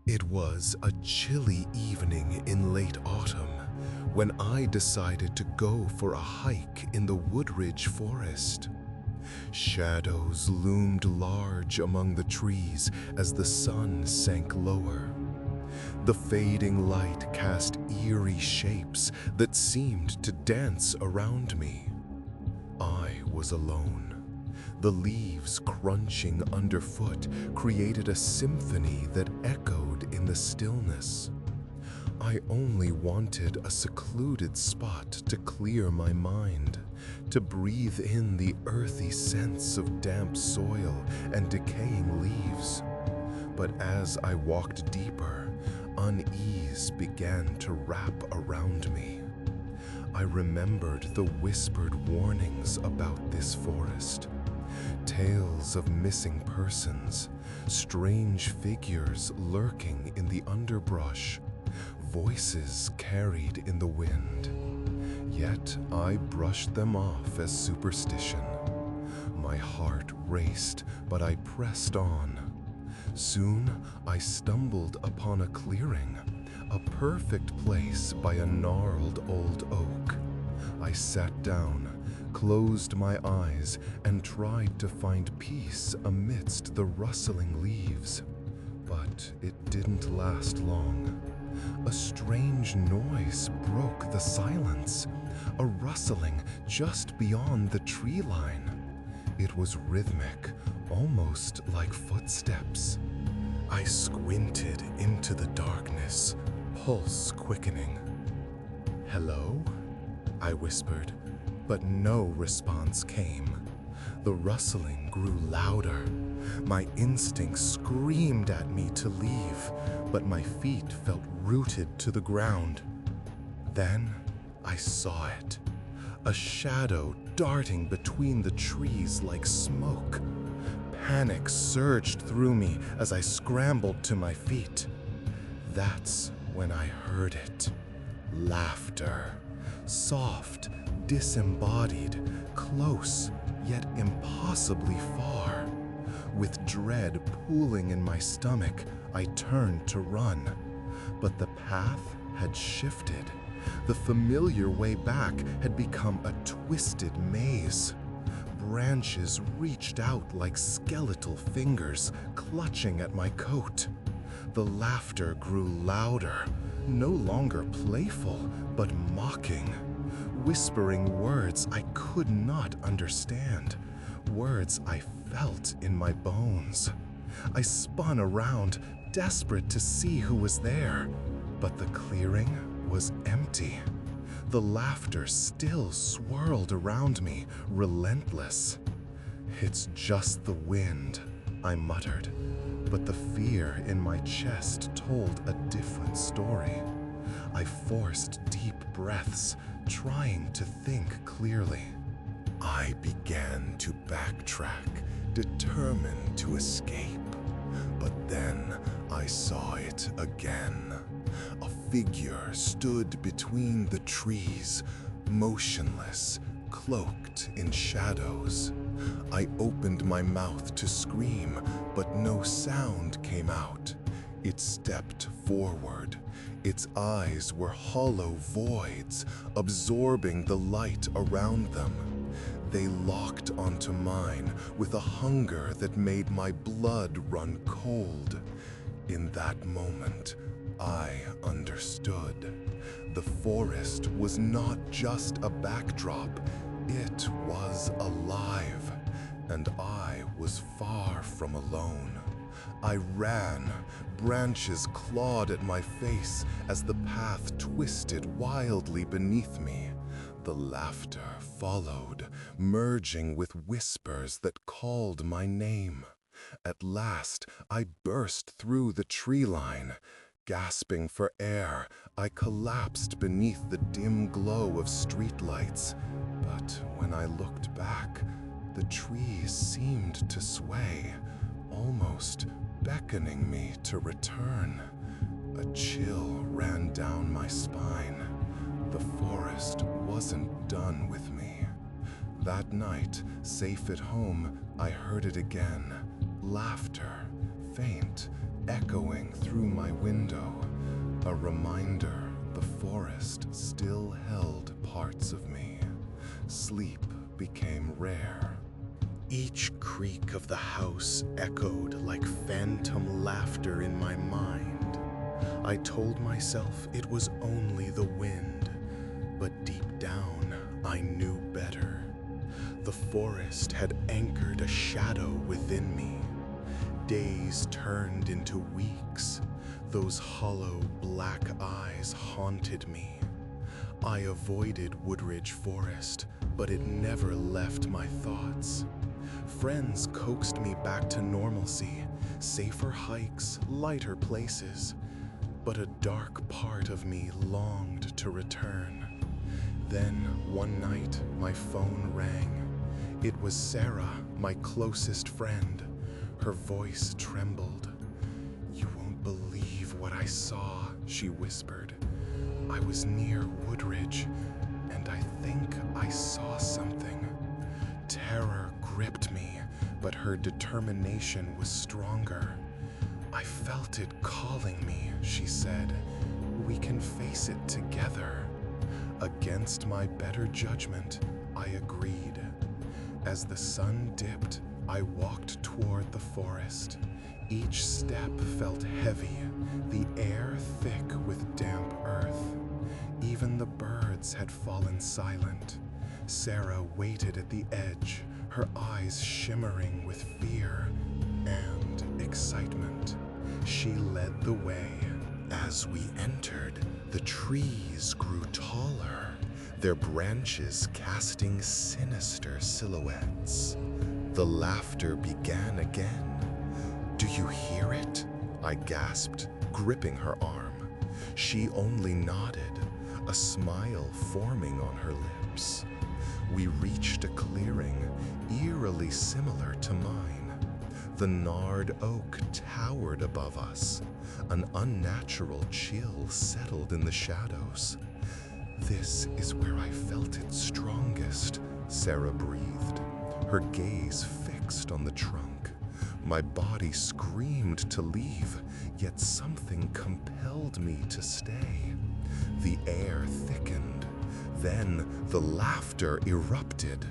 It was a chilly evening in late autumn when I decided to go for a hike in the Woodridge forest. Shadows loomed large among the trees as the sun sank lower. The fading light cast eerie shapes that seemed to dance around me. I was alone. The leaves crunching underfoot created a symphony that echoed in the stillness. I only wanted a secluded spot to clear my mind, to breathe in the earthy scents of damp soil and decaying leaves. But as I walked deeper, unease began to wrap around me. I remembered the whispered warnings about this forest. Tales of missing persons, strange figures lurking in the underbrush, voices carried in the wind. Yet I brushed them off as superstition. My heart raced, but I pressed on. Soon I stumbled upon a clearing, a perfect place by a gnarled old oak. I sat down, closed my eyes, and tried to find peace amidst the rustling leaves. But it didn't last long. A strange noise broke the silence, a rustling just beyond the tree line. It was rhythmic, almost like footsteps. I squinted into the darkness, pulse quickening. "Hello?" I whispered, but no response came. The rustling grew louder. My instincts screamed at me to leave, but my feet felt rooted to the ground. Then I saw it, a shadow darting between the trees like smoke. Panic surged through me as I scrambled to my feet. That's when I heard it. Laughter. Soft, disembodied, close, yet impossibly far. With dread pooling in my stomach, I turned to run. But the path had shifted. The familiar way back had become a twisted maze. Branches reached out like skeletal fingers, clutching at my coat. The laughter grew louder, no longer playful, but mocking, whispering words I could not understand, words I felt in my bones. I spun around, desperate to see who was there, but the clearing was empty. The laughter still swirled around me, relentless. "It's just the wind," I muttered, but the fear in my chest told a different story. I forced deep breaths, trying to think clearly. I began to backtrack, determined to escape. But then I saw it again. A figure stood between the trees, motionless, cloaked in shadows. I opened my mouth to scream, but no sound came out. It stepped forward. Its eyes were hollow voids, absorbing the light around them. They locked onto mine with a hunger that made my blood run cold. In that moment, I understood. The forest was not just a backdrop, it was alive, and I was far from alone. I ran, branches clawed at my face as the path twisted wildly beneath me. The laughter followed, merging with whispers that called my name. At last, I burst through the tree line. Gasping for air, I collapsed beneath the dim glow of streetlights. But when I looked back, the trees seemed to sway, almost beckoning me to return. A chill ran down my spine. The forest wasn't done with me. That night, safe at home, I heard it again. Laughter, faint, echoing through my window. A reminder the forest still held parts of me. Sleep became rare. Each creak of the house echoed like phantom laughter in my mind. I told myself it was only the wind, but deep down I knew better. The forest had anchored a shadow within me. Days turned into weeks. Those hollow black eyes haunted me. I avoided Woodridge Forest, but it never left my thoughts. Friends coaxed me back to normalcy, safer hikes, lighter places. But a dark part of me longed to return. Then, one night, my phone rang. It was Sarah, my closest friend. Her voice trembled. "You won't believe what I saw," she whispered. "I was near Woodridge, and I think I saw something." Terror gripped me, but her determination was stronger. "I felt it calling me," she said. "We can face it together." Against my better judgment, I agreed. As the sun dipped, I walked toward the forest. Each step felt heavy, the air thick with damp earth. Even the birds had fallen silent. Sarah waited at the edge, her eyes shimmering with fear and excitement. She led the way. As we entered, the trees grew taller, their branches casting sinister silhouettes. The laughter began again. "Do you hear it?" I gasped, gripping her arm. She only nodded, a smile forming on her lips. We reached a clearing, eerily similar to mine. The gnarled oak towered above us. An unnatural chill settled in the shadows. "This is where I felt it strongest," Sarah breathed, her gaze fixed on the trunk. My body screamed to leave, yet something compelled me to stay. The air thickened. Then the laughter erupted,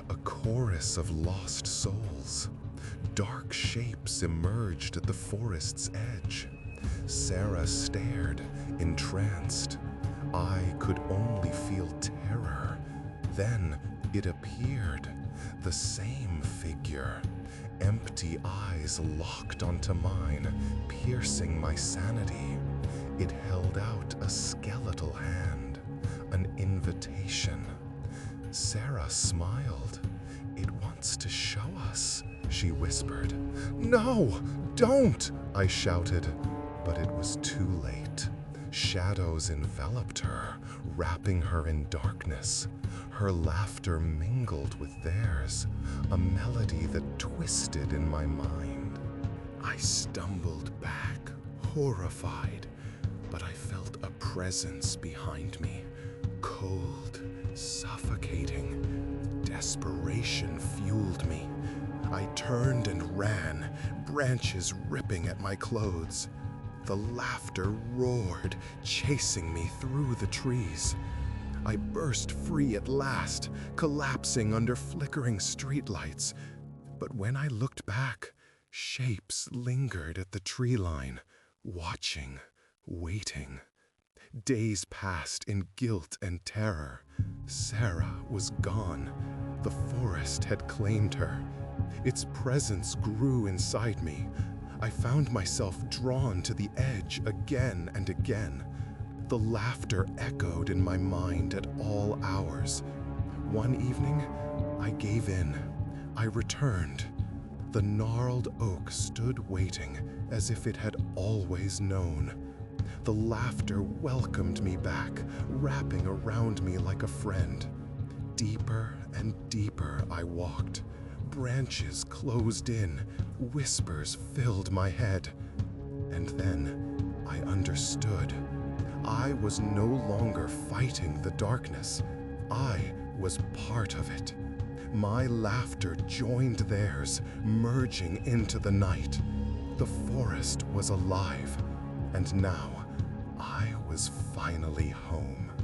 a chorus of lost souls. Dark shapes emerged at the forest's edge. Sarah stared, entranced. I could only feel terror. Then it appeared, the same figure. Empty eyes locked onto mine, piercing my sanity. It held out a skeletal hand, an invitation. Sarah smiled. "It wants to show us," she whispered. "No, don't!" I shouted, but it was too late. Shadows enveloped her, wrapping her in darkness. Her laughter mingled with theirs, a melody that twisted in my mind. I stumbled back, horrified, but I felt a presence behind me, cold, suffocating. Desperation fueled me. I turned and ran, branches ripping at my clothes. The laughter roared, chasing me through the trees. I burst free at last, collapsing under flickering streetlights. But when I looked back, shapes lingered at the tree line, watching, waiting. Days passed in guilt and terror. Sarah was gone. The forest had claimed her. Its presence grew inside me. I found myself drawn to the edge again and again. The laughter echoed in my mind at all hours. One evening, I gave in. I returned. The gnarled oak stood waiting, as if it had always known. The laughter welcomed me back, wrapping around me like a friend. Deeper and deeper I walked. Branches closed in, whispers filled my head. And then I understood. I was no longer fighting the darkness. I was part of it. My laughter joined theirs, merging into the night. The forest was alive, and now I was finally home.